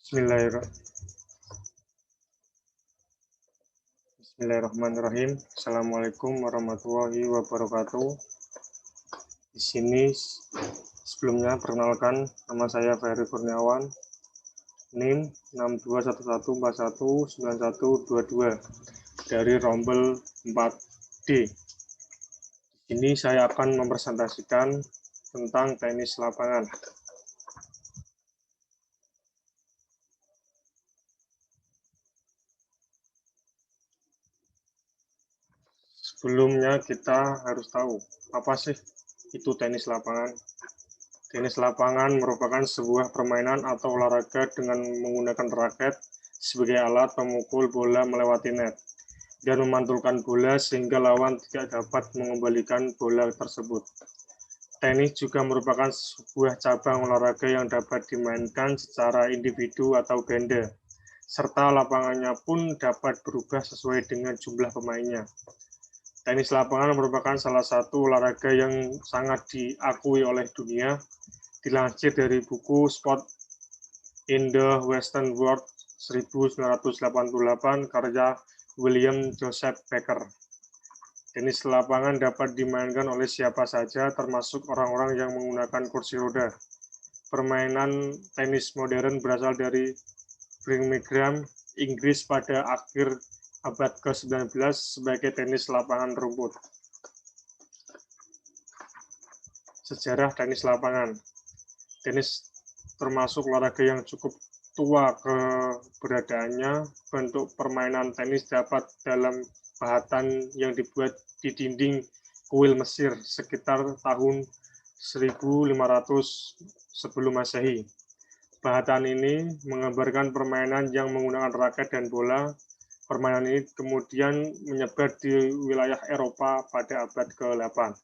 Bismillahirrahmanirrahim. Assalamualaikum warahmatullahi wabarakatuh. Di sini sebelumnya perkenalkan, nama saya Ferry Kurniawan, NIM 6211419122 dari Rombel 4D. Di sini saya akan mempresentasikan tentang tenis lapangan. Sebelumnya kita harus tahu apa sih itu tenis lapangan. Tenis lapangan merupakan sebuah permainan atau olahraga dengan menggunakan raket sebagai alat pemukul bola melewati net dan memantulkan bola sehingga lawan tidak dapat mengembalikan bola tersebut. Tenis juga merupakan sebuah cabang olahraga yang dapat dimainkan secara individu atau ganda, serta lapangannya pun dapat berubah sesuai dengan jumlah pemainnya. Tenis lapangan merupakan salah satu olahraga yang sangat diakui oleh dunia, dilansir dari buku Sport in the Western World 1988 karya William Joseph Becker. Tenis lapangan dapat dimainkan oleh siapa saja, termasuk orang-orang yang menggunakan kursi roda. Permainan tenis modern berasal dari Birmingham, Inggris pada akhir abad ke-19 sebagai tenis lapangan rumput. Sejarah tenis lapangan. Tenis termasuk olahraga yang cukup tua keberadaannya. Bentuk permainan tenis dapat dalam pahatan yang dibuat di dinding kuil Mesir sekitar tahun 1500 sebelum Masehi. Pahatan ini menggambarkan permainan yang menggunakan raket dan bola. Permainan ini kemudian menyebar di wilayah Eropa pada abad ke-8.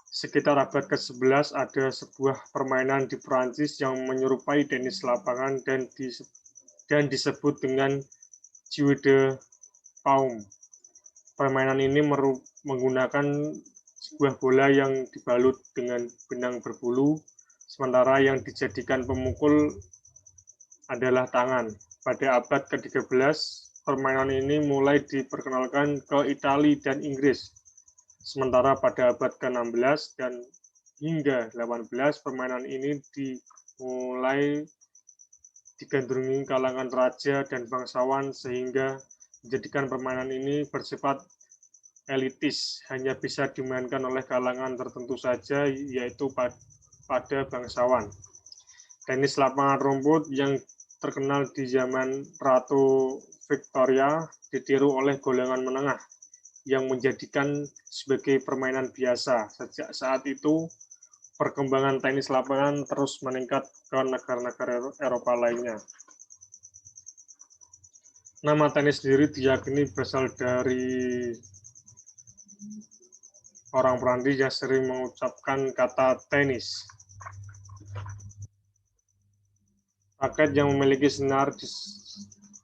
Sekitar abad ke-11 ada sebuah permainan di Prancis yang menyerupai tenis lapangan dan disebut dengan jeu de paume. Permainan ini menggunakan sebuah bola yang dibalut dengan benang berbulu, sementara yang dijadikan pemukul adalah tangan. Pada abad ke-13, permainan ini mulai diperkenalkan ke Italia dan Inggris. Sementara pada abad ke-16 dan hingga 18, permainan ini dimulai digandrungi kalangan raja dan bangsawan sehingga menjadikan permainan ini bersifat elitis, hanya bisa dimainkan oleh kalangan tertentu saja, yaitu pada bangsawan. Tenis lapangan rumput yang terkenal di zaman Ratu Victoria ditiru oleh golongan menengah yang menjadikan sebagai permainan biasa. Sejak saat itu, perkembangan tenis lapangan terus meningkat ke negara-negara Eropa lainnya. Nama tenis sendiri diyakini berasal dari orang Prancis yang sering mengucapkan kata tenis. Raket yang memiliki senar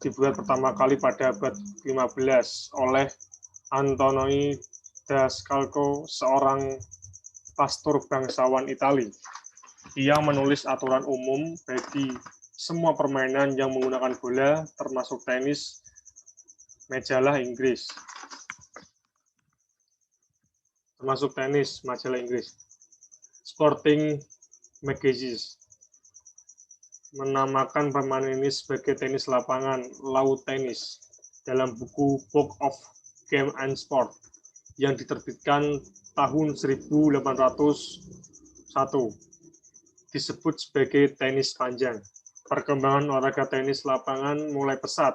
dibuat pertama kali pada abad 15 oleh Antonio da Scalco, seorang pastor bangsawan Italia. Ia menulis aturan umum bagi semua permainan yang menggunakan bola, termasuk tenis, majalah Inggris. Sporting Magazine menamakan permainan ini sebagai tenis lapangan, lawn tennis, dalam buku Book of Game and Sport yang diterbitkan tahun 1801. Disebut sebagai tenis panjang. Perkembangan olahraga tenis lapangan mulai pesat.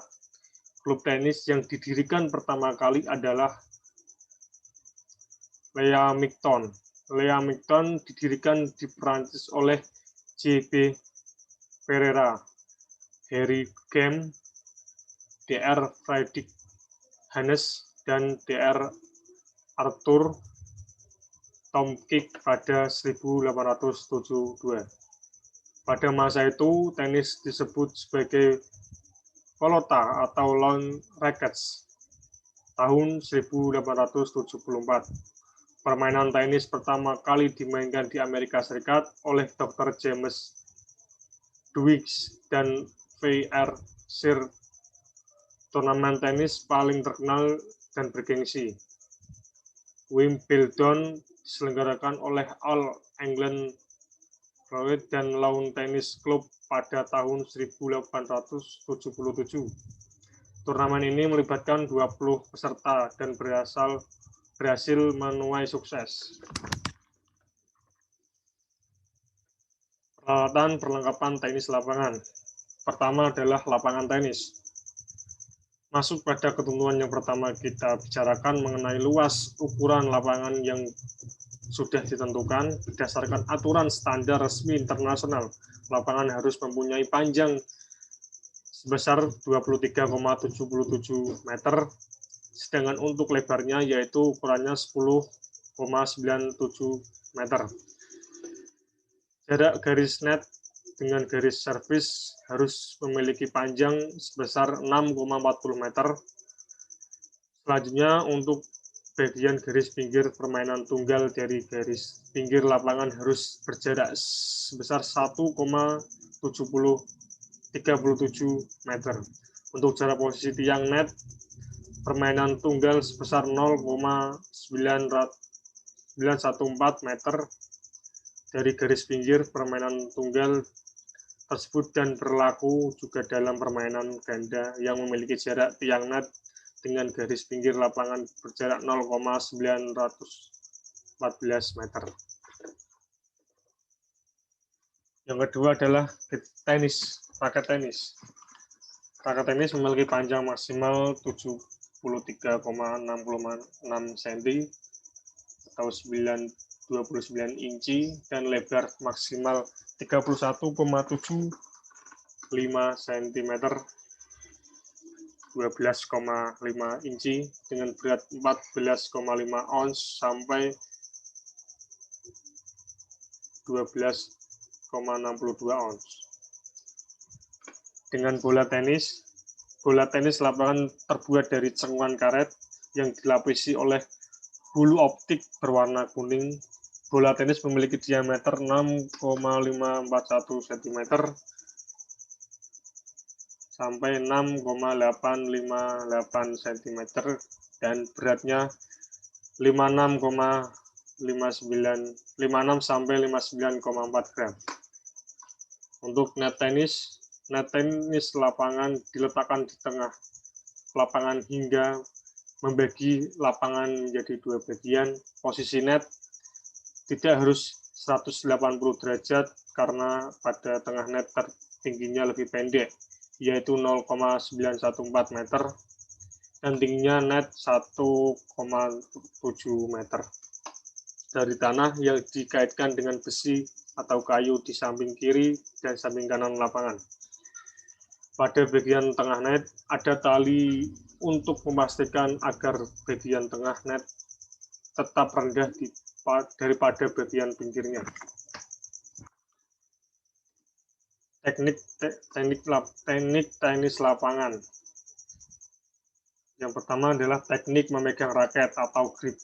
Klub tenis yang didirikan pertama kali adalah Leamington. Leamington didirikan di Prancis oleh J.B. Pereira, Harry Game, Dr. Friedrich Hannes, dan Dr. Arthur Tomczyk pada 1872. Pada masa itu, tenis disebut sebagai pelota atau lawn rackets. Tahun 1874, permainan tenis pertama kali dimainkan di Amerika Serikat oleh Dr. James Dwight dan VR Sir, turnamen tenis paling terkenal dan bergengsi. Wimbledon diselenggarakan oleh All England Royal dan Lawn Tennis Club pada tahun 1877. Turnamen ini melibatkan 20 peserta dan berhasil menuai sukses. Peralatan perlengkapan tenis lapangan. Pertama adalah lapangan tenis. Masuk pada ketentuan yang pertama, kita bicarakan mengenai luas ukuran lapangan yang sudah ditentukan berdasarkan aturan standar resmi internasional. Lapangan harus mempunyai panjang sebesar 23,77 meter, sedangkan untuk lebarnya yaitu ukurannya 10,97 meter. Jarak garis net dengan garis servis harus memiliki panjang sebesar 6,40 meter. Selanjutnya, untuk bagian garis pinggir permainan tunggal dari garis pinggir lapangan harus berjarak sebesar 1,37 meter. Untuk jarak posisi tiang net permainan tunggal sebesar 0,914 meter dari garis pinggir permainan tunggal tersebut, dan berlaku juga dalam permainan ganda yang memiliki jarak tiang net dengan garis pinggir lapangan berjarak 0,914 meter. Yang kedua adalah tenis, raket tenis. Raket tenis memiliki panjang maksimal 73,66 cm atau 29 inci dan lebar maksimal 31,75 cm 12,5 inci dengan berat 14,5 ons sampai 12,62 ons. Dengan bola tenis lapangan terbuat dari cenguan karet yang dilapisi oleh bulu optik berwarna kuning. Bola tenis memiliki diameter 6,541 cm sampai 6,858 cm dan beratnya 56 sampai 59,4 gram. Untuk net tenis lapangan diletakkan di tengah lapangan hingga membagi lapangan menjadi dua bagian. Posisi net tidak harus 180 derajat karena pada tengah net tingginya lebih pendek, yaitu 0,914 meter, dan tingginya net 1,7 meter dari tanah yang dikaitkan dengan besi atau kayu di samping kiri dan samping kanan lapangan. Pada bagian tengah net ada tali untuk memastikan agar bagian tengah net tetap rendah daripada bagian pinggirnya. Teknik tenis lapangan. Yang pertama adalah teknik memegang raket atau grip.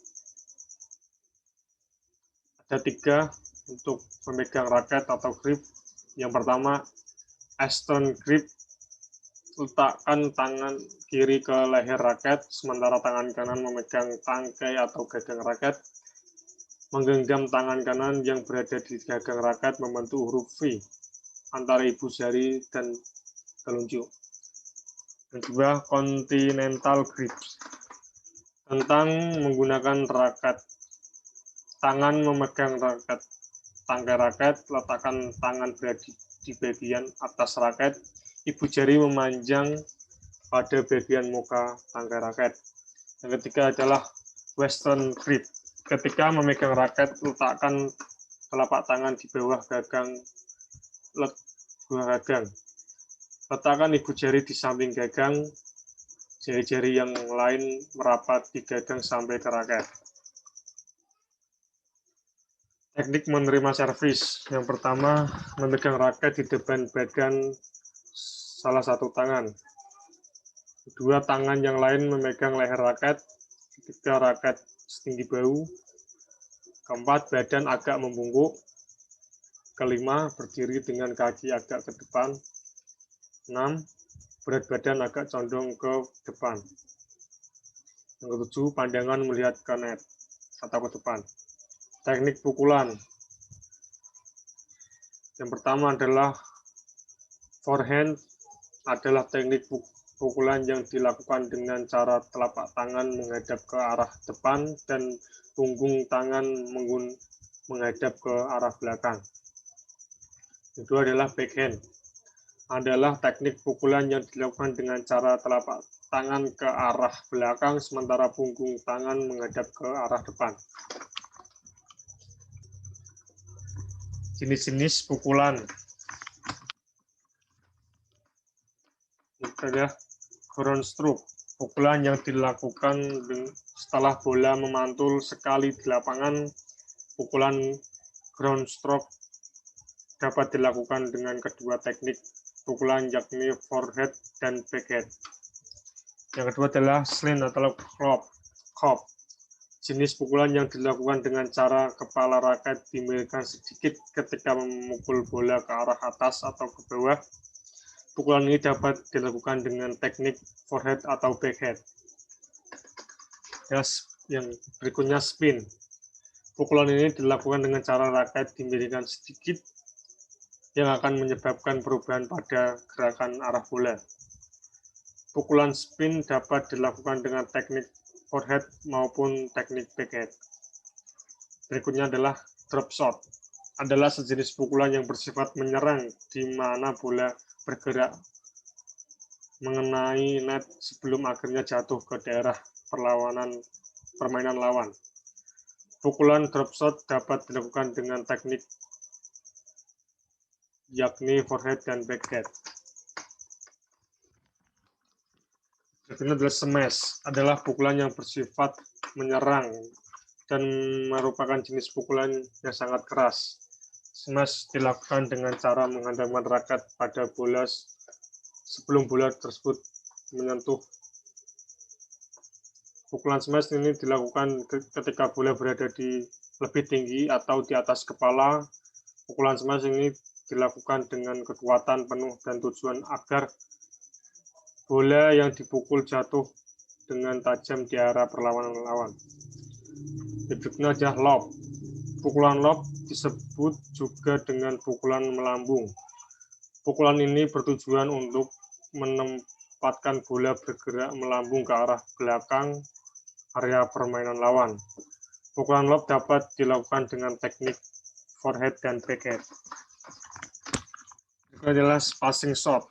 Ada 3 untuk memegang raket atau grip. Yang pertama, Eastern grip. Letakkan tangan kiri ke leher raket, sementara tangan kanan memegang tangkai atau gagang raket. Menggenggam tangan kanan yang berada di gagang raket membentuk huruf V antara ibu jari dan telunjuk. Kedua, continental grip. Tentang menggunakan raket. Tangan memegang raket. Tangkai raket, letakkan tangan berada di bagian atas raket. Ibu jari memanjang pada bagian muka tangkai raket. Yang ketiga adalah western grip. Ketika memegang raket, letakkan telapak tangan di bawah gagang. Letakkan ibu jari di samping gagang, jari-jari yang lain merapat di gagang sampai ke raket. Teknik menerima servis. Yang pertama, memegang raket di depan badan salah satu tangan. Kedua, tangan yang lain memegang leher raket. Ketiga, raket setinggi bahu. Keempat, badan agak membungkuk. Kelima, berdiri dengan kaki agak ke depan. 6. Berat badan agak condong ke depan. Yang ketujuh, pandangan melihat ke net atau ke depan. Teknik pukulan. Yang pertama adalah forehand, adalah teknik pukulan yang dilakukan dengan cara telapak tangan menghadap ke arah depan dan punggung tangan menghadap ke arah belakang. Kedua adalah backhand, adalah teknik pukulan yang dilakukan dengan cara telapak tangan ke arah belakang sementara punggung tangan menghadap ke arah depan. Jenis-jenis pukulan. Itu adalah ground stroke, pukulan yang dilakukan setelah bola memantul sekali di lapangan. Pukulan ground stroke dapat dilakukan dengan kedua teknik pukulan, yakni forehand dan backhand. Yang kedua adalah slant atau chop, jenis pukulan yang dilakukan dengan cara kepala raket dimiringkan sedikit ketika memukul bola ke arah atas atau ke bawah. Pukulan ini dapat dilakukan dengan teknik forehand atau backhand. Yang berikutnya spin. Pukulan ini dilakukan dengan cara raket dimiringkan sedikit yang akan menyebabkan perubahan pada gerakan arah bola. Pukulan spin dapat dilakukan dengan teknik forehand maupun teknik backhand. Berikutnya adalah drop shot, adalah sejenis pukulan yang bersifat menyerang di mana bola bergerak mengenai net sebelum akhirnya jatuh ke daerah permainan lawan. Pukulan drop shot dapat dilakukan dengan teknik yakni forehand dan backhand. Berikutnya adalah smash, adalah pukulan yang bersifat menyerang dan merupakan jenis pukulan yang sangat keras. Smash dilakukan dengan cara menghadapkan raket pada bola sebelum bola tersebut menyentuh. Pukulan smash ini dilakukan ketika bola berada di lebih tinggi atau di atas kepala. Pukulan smash ini dilakukan dengan kekuatan penuh dan tujuan agar bola yang dipukul jatuh dengan tajam di arah perlawanan lawan. Berikutnya adalah lob. Pukulan lob disebut juga dengan pukulan melambung. Pukulan ini bertujuan untuk menempatkan bola bergerak melambung ke arah belakang area permainan lawan. Pukulan lob dapat dilakukan dengan teknik forehand dan backhand. Itu adalah passing shot.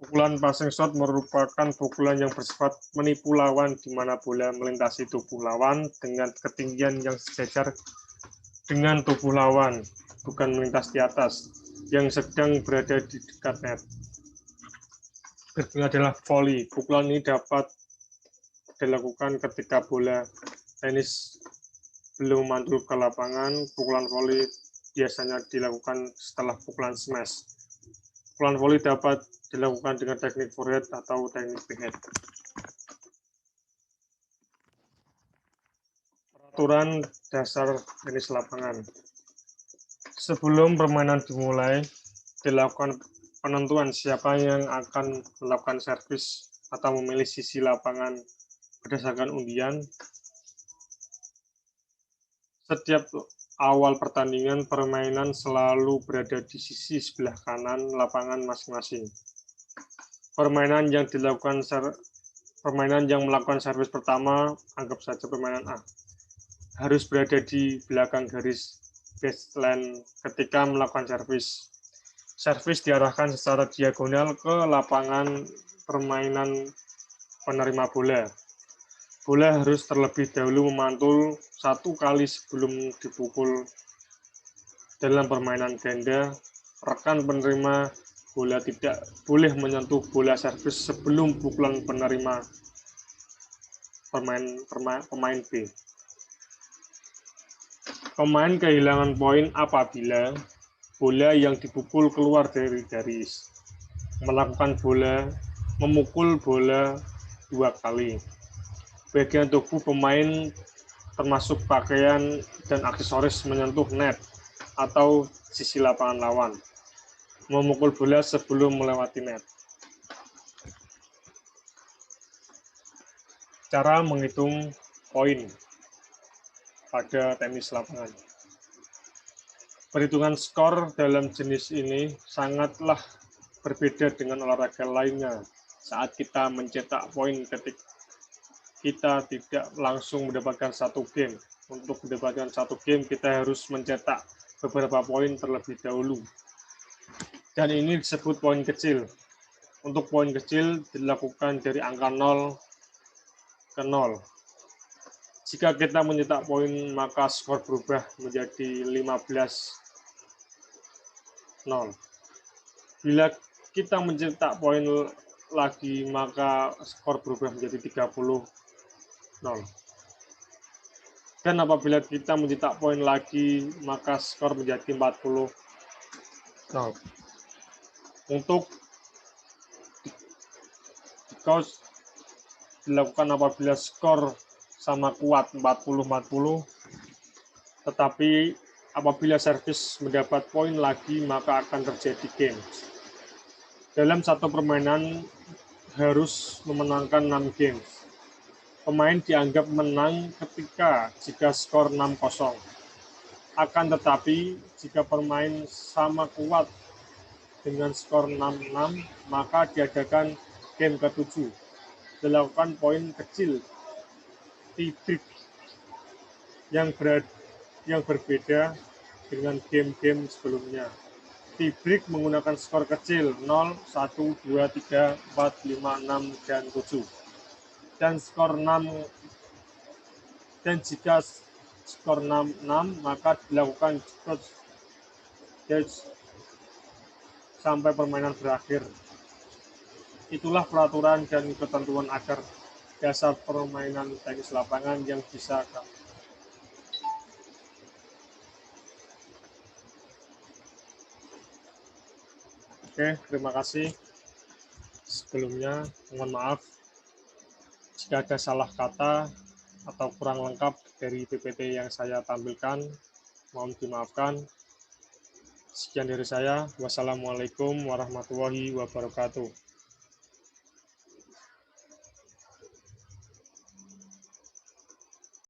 Pukulan passing shot merupakan pukulan yang bersifat menipu lawan di mana bola melintasi tubuh lawan dengan ketinggian yang sejajar dengan tubuh lawan, bukan melintas di atas, yang sedang berada di dekat net. Berikutnya adalah volley. Pukulan ini dapat dilakukan ketika bola tenis belum mantul ke lapangan. Pukulan volley biasanya dilakukan setelah pukulan smash. Pukulan volley dapat dilakukan dengan teknik forehand atau teknik backhand. Peraturan dasar tenis lapangan. Sebelum permainan dimulai, dilakukan penentuan siapa yang akan melakukan servis atau memilih sisi lapangan berdasarkan undian. Setiap awal pertandingan, permainan selalu berada di sisi sebelah kanan lapangan masing-masing. Permainan yang melakukan servis pertama, anggap saja permainan A, harus berada di belakang garis baseline ketika melakukan servis. Servis diarahkan secara diagonal ke lapangan permainan penerima bola. Bola harus terlebih dahulu memantul 1 kali sebelum dipukul. Dalam permainan ganda, rekan penerima bola tidak boleh menyentuh bola servis sebelum pukulan penerima pemain B. Pemain kehilangan poin apabila bola yang dipukul keluar dari garis. Memukul bola 2 kali. Bagian tubuh pemain termasuk pakaian dan aksesoris menyentuh net atau sisi lapangan lawan, memukul bola sebelum melewati net. Cara menghitung poin pada tenis lapangan. Perhitungan skor dalam jenis ini sangatlah berbeda dengan olahraga lainnya. Saat kita mencetak poin ketika kita tidak langsung mendapatkan satu game. Untuk mendapatkan satu game, kita harus mencetak beberapa poin terlebih dahulu. Dan ini disebut poin kecil. Untuk poin kecil dilakukan dari angka 0 ke 0. Jika kita mencetak poin, maka skor berubah menjadi 15-0. Bila kita mencetak poin lagi, maka skor berubah menjadi 30-0. Dan apabila kita mencetak poin lagi, maka skor menjadi 40-0. Untuk dilakukan apabila skor sama kuat 40-40, tetapi apabila servis mendapat poin lagi, maka akan terjadi game. Dalam satu permainan harus memenangkan 6 game. Pemain dianggap menang jika skor 6-0. Akan tetapi, jika pemain sama kuat dengan skor 6-6, maka diadakan game ke-7. Dilakukan poin kecil, tie-break, yang berbeda dengan game-game sebelumnya. Tie-break menggunakan skor kecil 0, 1, 2, 3, 4, 5, 6, dan 7. Dan skor 6, dan jika skor 6-6, maka dilakukan stage sampai permainan berakhir. Itulah peraturan dan ketentuan agar dasar permainan tenis lapangan yang bisa Oke, terima kasih. Sebelumnya, mohon maaf jika ada salah kata atau kurang lengkap dari PPT yang saya tampilkan. Mohon dimaafkan. Sekian dari saya. Wassalamualaikum warahmatullahi wabarakatuh.